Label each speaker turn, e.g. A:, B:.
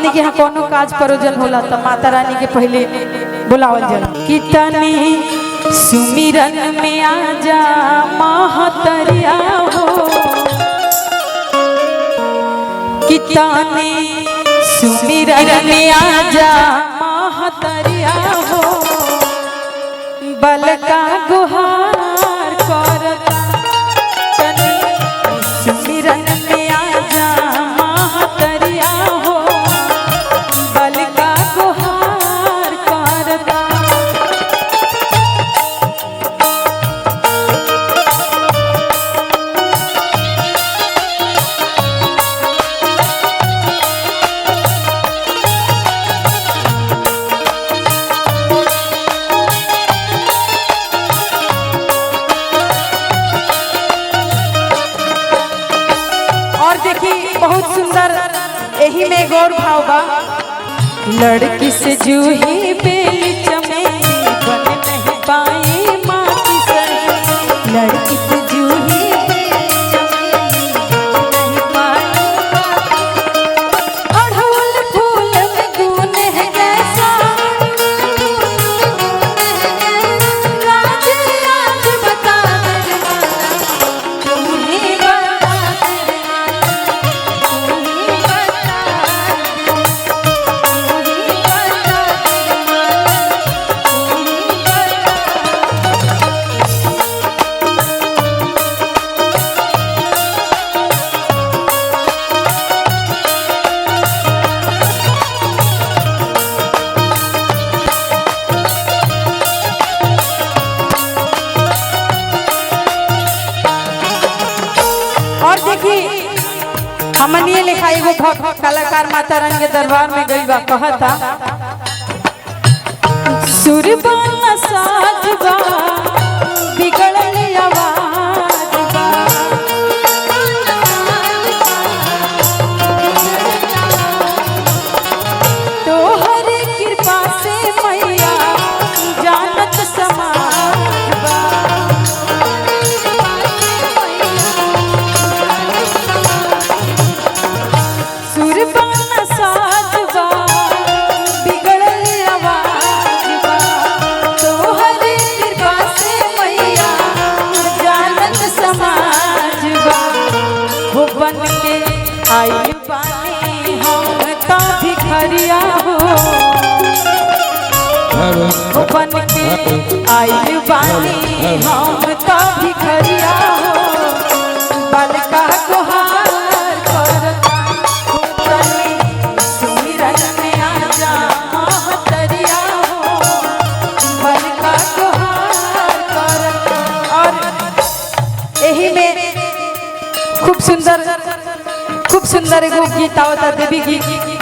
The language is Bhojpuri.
A: हमने के यहाँ कोनो काज परोजन होला तो माता रानी के पहले बुलावल जाला। कितने सुमिरन में आजा महतरिया हो, कितने सुमिरन में आजा महतरिया हो, बलका गुहार करता तनी सुमिरन में आजा महतरिया हो, बलका गुहार करता। बहुत सुंदर यही में गौर भाव बा। लड़की से जूही बेली चमेली बन नहीं पाए माटी से, लड़की से जूही बेली चमेली बन नहीं पाए अड़हुल फूल में गुण है जैसा, राज आज बता तुम्हें हमनिए लिखा एगो कलाकार माता रानी के दरबार में गई बा, कहता सुरबान साजबा बिगड़ल आवाज बा, तोहर कृपा से मैया जानत समाज बा, आई बानी हम तो भिखरिया हो, बन के आई बानी हम तो भिखरिया हो, बलका गुहार करता सुमिरन में आजा महतरिया हो, बलका गुहार करता। और यही में खूब सुंदर एगो गीत आवता देवी गीत।